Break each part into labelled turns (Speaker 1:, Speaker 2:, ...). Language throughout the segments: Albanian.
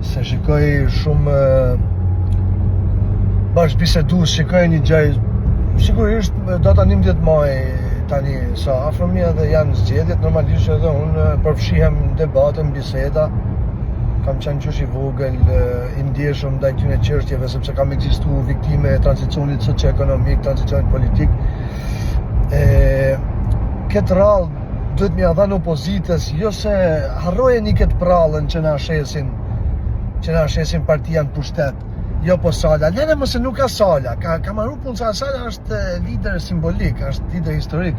Speaker 1: Se shikoj shumë bashkëbisedues, shikoj një gjë, sigurisht do ta 11 maj tani sa afër mia dhe janë zgjedhjet, normalisht edhe unë përfshihem në debate, në biseda. Kam qenë qysh i vogël i ndjeshëm ndaj këtyre çështjeve sepse kam ekzistuar viktime e tranzicionit socio-ekonomik, tranzicionit politik. Këtë rallë duhet m'ia dhënë opozitës, jo se harrojeni këtë prallën që na shesin partia në pushtet. Jo po Sala, lene më se nuk ka Sala, ka marrë punë Sala është lider simbolik, është lider historik.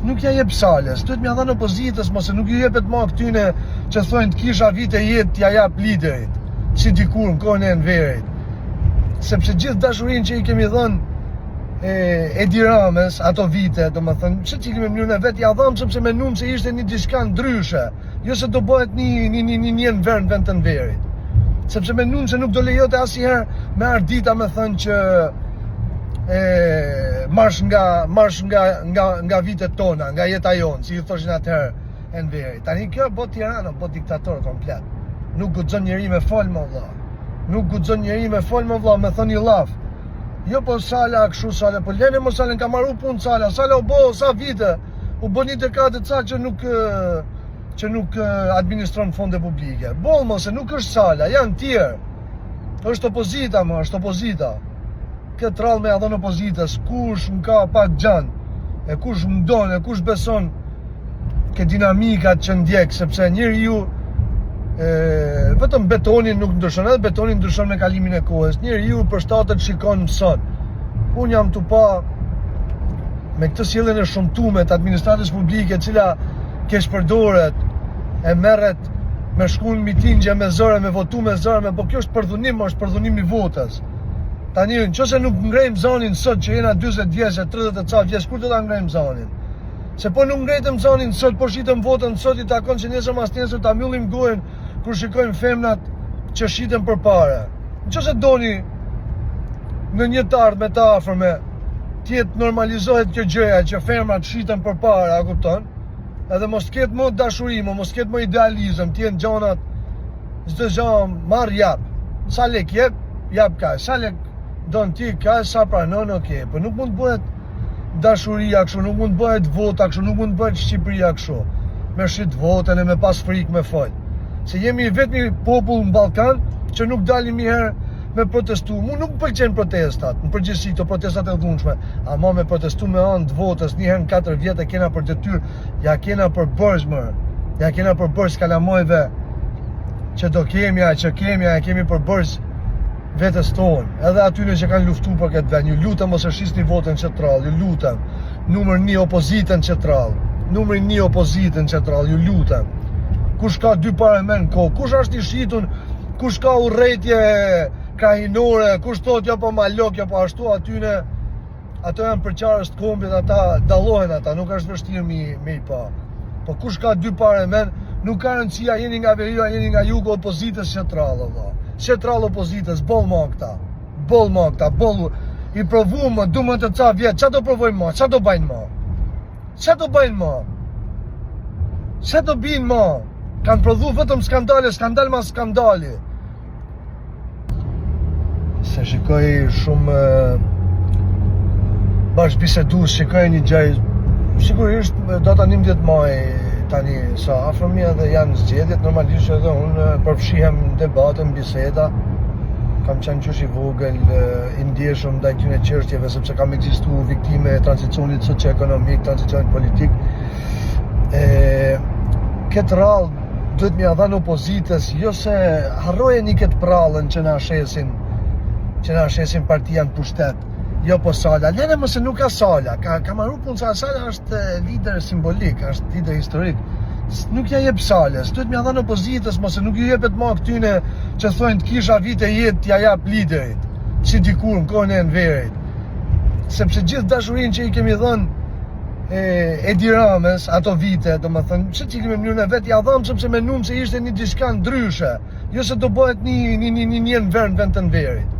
Speaker 1: Nuk ja jep Salës, duhet m'ia dhënë opozitës, mos e nuk ju jepet më këtyne që thonë të kisha vite jetë t'ja jap liderit, si dikur në kohën e Enverit. Sepse gjithë dashurinë që i kemi dhënë Edi Ramës ato vite, domethënë, pse që kemi mënyrën e vet ja dham sepse mendum se ishte një diçka ndryshe, jo se do bëhet një Enver në vend të Enverit. Sepse mendum se nuk do lejote asnjëherë me ardita me thënë që marsh nga vitet tona, nga jeta jonë, si ju thoshin atëherë Enveri. Tani kjo bot Tirana, bot diktator komplet. Nuk guxon njeri me fol më vëlla. Nuk guxon njeri me fol më vëlla, me thënë i llaf. Jo po Sala kështu Sala, po lene mos Sala ka marrë punë Sala. Sala u bë sa vite, u bën një dekadë ca që nuk administron fonde publike. Boll mos se nuk është Sala, janë tjerë. Është opozita më, është opozita. Këtë rallë me ja dhënë opozitës, kush më ka pak gjan, e kush më don, e kush beson ke dinamikat që ndjek, sepse njeriu vetëm betonin nuk ndryshon, edhe betonin ndryshon me kalimin e kohës. Njeriu përshtatet shikon mëson. Unë jam tu pa me këtë sjelljen e shumtuar të administratës publike, e cila kesh përdoret, e merret me shkuën mitingje me zëre, me votu me zëre, po kjo është përdhunim, është përdhunim i votës. Tani, nëse nuk ngrejmë zonin sot që jena 40 vjeç, 30 e ca vjeç, kur do ta ngrejmë zonin? Se po nuk ngrejtëm zonin sot, po shitëm votën sot, i takon që nesër mas nesër ta mbyllim gojen kur shikojmë femnat që shiten përpara. Nëse doni në një të ardhme të afërme tjetë normalizohet kjo gjëja që femrat shiten përpara, a kupton? Edhe mos ketë më dashuri, mos ketë më idealizëm, tjenë gjanat, çdo gjë marr jap. Sa lek jap ka, sa lek don ti ka, sa pranon, okay, po nuk mund bëhet dashuria kështu, nuk mund bëhet vota kështu, nuk mund bëhet Shqipëria kështu. Me shit votën e me pas frikë me fol. Se jemi vetmi popull në Ballkan që nuk dalim një herë me protestu. Mu nuk pëlqen protestat, në përgjithësi këto protestat e dhunshme, ama me protestu me anë të votës, një herë në 4 vjet e kena për detyrë, ja kena për bërz më, ja kena për bërz kalamojve që do kemi, që kemi për bërz vetës tonë, edhe atyre që kanë luftu për këtë vend. Ju lutem mos e shisni votën qendrale, ju lutem. Numër 1 opozitën qendrale. Numër 1 opozitën qendrale, ju lutem. Kush ka 2 parlament në kohë, kush është i shitun, kush ka urrëtie krahinore, kush thot jo po malok, jo po ashtu, atyne ato janë përqarës të kombit, ata dallohen ata, nuk është vështirë me i pa. Po kush ka 2 parlament, nuk ka rëndësia, jeni nga veriu, jeni nga jugu, opozitës qendrale, valla. Qendrale opozitës, boll më këta, boll i provuam më, du më të ca vjetë, qa do provojmë më, qa do bajnë më? Qa do bajnë më? Qa do binë më? Kanë prodhu vetëm skandal ma skandali. Se shikoj shumë bashkëbisedues, shikoj një gjë, sigurisht data 11 maj tani sa afër mia dhe janë zgjedhjet, normalisht edhe unë përfshihem në debate, në biseda. Kam qenë qysh i vogël i ndjeshëm ndaj këtyre çështjeve sepse kam ekzistuar viktime e tranzicionit socio-ekonomik, tranzicionit politik. Këtë rallë duhet m'ia dhënë opozitës, jo se harrojeni këtë prallën që na shesin partia në pushtet. Jo po Sala, lene më se nuk ka Sala, ka marrë punë Sala është lider simbolik, është lider historik. Nuk ja jep Salës, duhet m'ia dhënë opozitës, mos e nuk ju jepet më këtyne që thonë të kisha vite jetë t'ja jap liderit, si dikur në kohën e Enverit. Sepse gjithë dashurinë që i kemi dhënë Edi Ramës ato vite, domethënë, pse që kemi mënyrën e vet ja dham sepse mendum se ishte një diçka ndryshe, jo se do bëhet një Enver në vend të Enverit.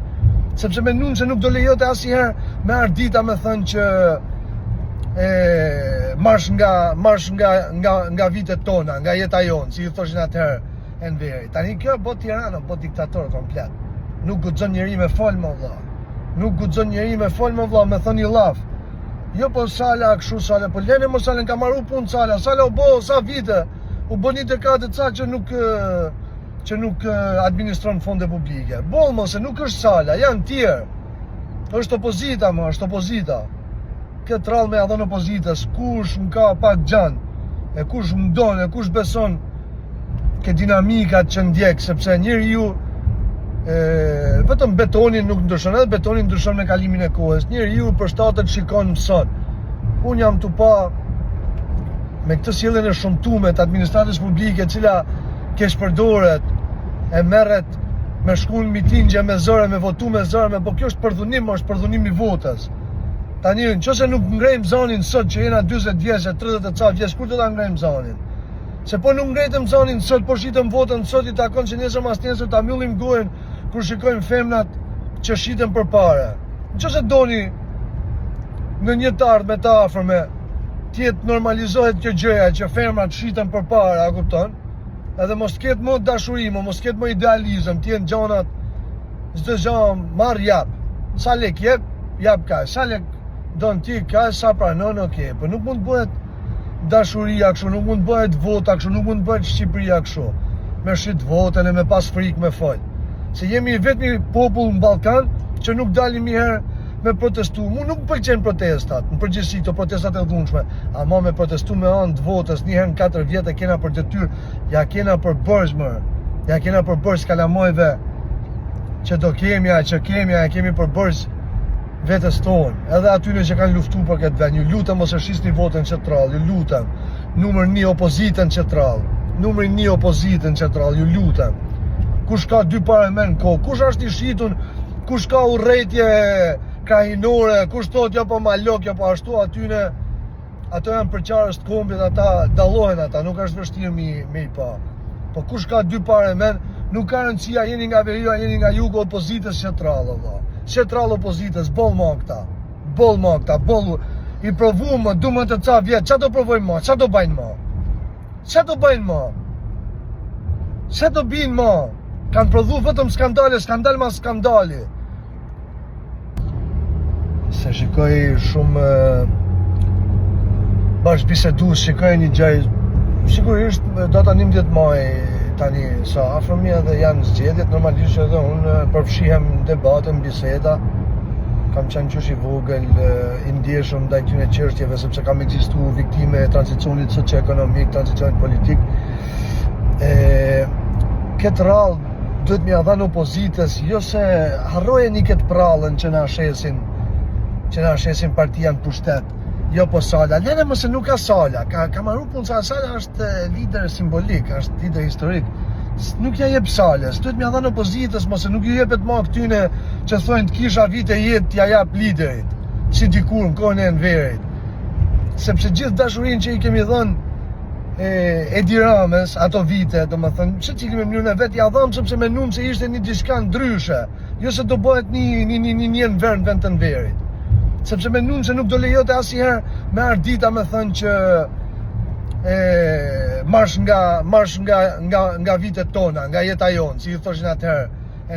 Speaker 1: Sepse mendum se nuk do lejote asnjëherë me ardita me thënë që marsh nga vitet tona, nga jeta jonë, si ju thoshin atëherë Enveri. Tani kjo bot Tirana, bot diktator komplet. Nuk guxon njeri me fol më vlla. Nuk guxon njeri me fol më vlla, me thoni llaf. Jo po Sala kështu Sala, po lene mos Sala ka marru punë Sala. Sala u bo sa vite. U bën një dekadë ca që nuk administron fonde publike. Boll mos se nuk është Sala, janë tjerë. Është opozita më, është opozita. Këtë rallë me adhon opozitës, kush m'ka pak gjan, e kush m'don, e kush beson ke dinamikat që ndjek, sepse njeriu vetëm betonin nuk ndryshon, edhe betonin ndryshon me kalimin e kohës. Njeriu përshtatet shikon mëson. Unë jam tu pa me këtë sjelljen e shumtuar të administratës publike, e cila keq përdoret, e merret me shkuën mitingje me zëre, me votu me zëre, po kjo është përdhunim, është përdhunim i votës. Tani, nëse nuk ngrejmë zonin sot që jena 40 vjeç, 30 e ca vjeç, kur do ta ngrejmë zonin? Se po nuk ngrejtëm zonin sot, po shitëm votën sot, i takon që nesër mas nesër ta mbyllim gojën kur shikojmë femnat që shiten përpara. Nëse doni në një të ardhme të afërme tjetë normalizohet kjo gjëja që femrat shiten përpara, a kupton? Edhe mos ketë më dashuri, mos ketë më idealizëm, t'jenë gjanat, çdo gjë marr jap. Sa lek jap ka, sa lek don ti ka, sa pranon, okay. Po nuk mund bëhet dashuria kështu, nuk mund bëhet vota kështu, nuk mund bëhet Shqipëria kështu. Me shit votën e me pas frikë me fol. Se jemi vetëmi popull në Ballkan që nuk dalim një herë me protestu. Mu nuk pëlqen protestat, në përgjithësi këto protestat e dhunshme, ama me protestu me anë të votës, një herë në 4 vjet e kena për detyrë, ja kena për bërz më, ja kena për bërz kalamojve që do kemja, që kemja, e kemi për bërz vetës tonë, edhe atyre që kanë luftu për këtë vend. Ju lutem mos e shisni votën qendrale, ju lutem. Numër 1 opozitën qendrale, numër 1 opozitën qendrale, ju lutem. Kush ka 2 parlament kohë, kush është i shitun, kush ka urrëtie krahinore, kush thot jo po malok, jo po ashtu, atyne ato janë përqarës të kombit, ata dallohen ata, nuk është vështirë me i pa. Po kush ka 2 parlament, nuk ka rëndësia, jeni nga veriu, jeni nga jugu, opozitës qendrale, valla. Qendrale opozitës, boll ma këta, boll i provu më, du më të ca vjetë, qa do provojnë ma, qa do bajnë ma? Qa do bajnë ma? Qa do binë ma? Kanë prodhu vetëm skandale, skandal ma skandali. Se shikoj shumë bashkëbisedues, shikoj një gjaj, sigurisht data 11 maj tani sa afërmi edhe janë zgjedhjet, normalisht edhe unë përfshihem në debatën, biseda. Kam qenë qysh i vogël, i ndjeshëm ndaj këtyre çështjeve, sepse kam ekzistuar viktime e tranzicionit socio-ekonomik, tranzicionit politik. Këtë rallë duhet m'ia dhanë opozitës, jo se harrojeni këtë prallën që na shesin partia në pushtet. Jo po Sala, lene mëse nuk ka Sala, ka marru punë Sala është lider simbolik, është lider historik. Nuk ja jep Salës, duhet m'ia dhanë opozitës, mëse nuk ju jepet ma këtyne që thojnë të kisha vite jetë t'ja jap liderit, si dikur në kohën e Enverit. Sepse gjithë dashurinë që i kemi dhënë Edi Ramës ato vite, domethënë, që i kemi mënyrën e vet ja dhëm sepse menum se ishte një diçka ndryshe, jo se do bëhet një vend të Enverit. Sepse menum se nuk do lejote asnjëherë me ardita me thënë që marsh nga vitet tona, nga jeta jonë, si i thoshin atëherë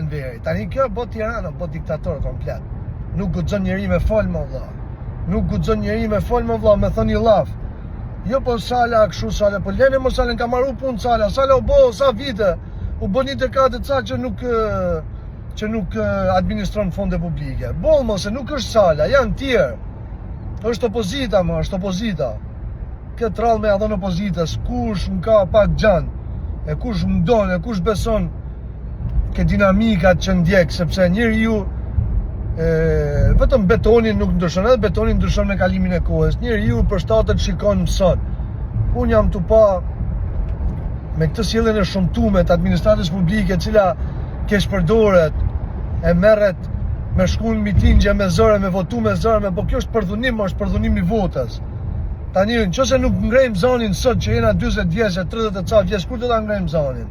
Speaker 1: Enveri. Tani kjo bot Tirana, bot diktator komplet. Nuk guxon njeri me fol më vlla. Nuk guxon njeri me fol më vlla, me thoni llaf. Jo po Sala kështu Sala, po lene mos Sala ka marru punë Sala. Sala u bo sa vite, u bën një dekadë ca që nuk administron fonde publike. Boll mos se nuk është Sala, janë tjerë. Është opozita më, është opozita. Këtë rallë me adhon opozitës, kush m'ka pak gjan, e kush m'don, e kush beson ke dinamikat që ndjek, sepse njeriu vetëm betonin nuk ndryshon, edhe betonin ndryshon me kalimin e kohës. Njeriu përshtatet shikon mëson. Unë jam tu pa me këtë sjelljen e shumtuar të administratës publike, e cila keq përdoret, e merret me shkuën mitingje me zëre, me votu me zëre, po kjo është përdhunim, është përdhunim i votës. Tani, nëse nuk ngrejmë zonin sot që jena 40 vjeç, 30 e ca vjeç, kur do ta ngrejmë zonin?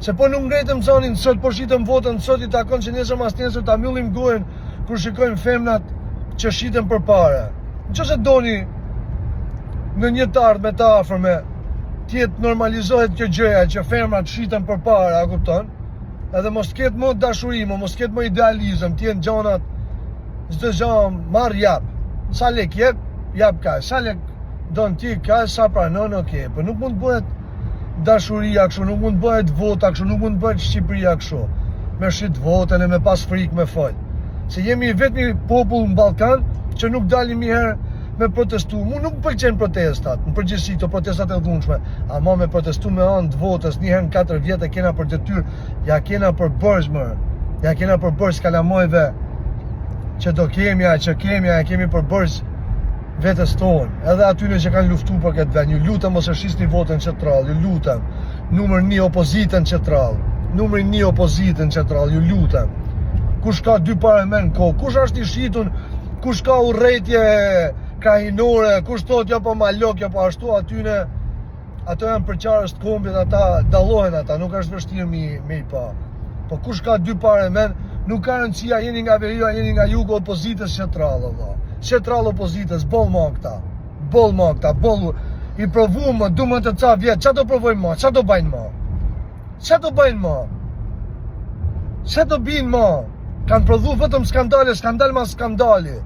Speaker 1: Se po nuk ngrejtëm zonin sot, po shitëm votën sot, i takon që nesër mas nesër ta mbyllim gojën kur shikojmë femnat që shiten përpara. Nëse doni në një të ardhme të afërme tjetë normalizohet kjo gjëja që femrat shiten përpara, a kupton? Edhe mos ketë më dashuri, mos ketë më idealizëm, tjenë gjanat, çdo gjë marr jap. Sa lek jap ka. Sa lek don ti ka, sa pranon, okay. Po nuk mund bëhet dashuria kështu, nuk mund bëhet vota kështu, nuk mund bëhet Shqipëria kështu. Me shit votën e me pas frikë me fol. Se jemi vetëm popull në Ballkan që nuk dalim një herë me protestu. Mu nuk më pëlqen protestat, në përgjithësi këto protestat e dhunshme, ama me protestu me anë të votës, një herë në 4 vjet e kena për detyrë, ja kena për bërz më, ja kena për bërz kalamojve që do kemja, ja kemi për bërz vetës tonë, edhe atyre që kanë luftu për këtë vend. Ju lutem mos e shisni votën qendrall, ju lutem. Numër 1 opozitën qendrall, numër 1 opozitën qendrall, ju lutem. Kush ka 2 parlament kohë, kush është i shitun, kush ka urrëtie krahinore, kush thot jo po malok, jo po ashtu, atyne ato janë përqarës të kombit, ata dallohen ata, nuk është vështirë me i pa. Po kush ka 2 parlament, nuk ka rëndësia, jeni nga veriu, jeni nga jugu, opozitës qendrall, valla. Qendrall opozitës, boll ma këta, boll i provu më, du më të ca vjetë, qa do provojnë ma, qa do bajnë ma? Qa do bajnë ma? Qa do binë ma? Kanë prodhu vetëm skandale, skandal ma skandali.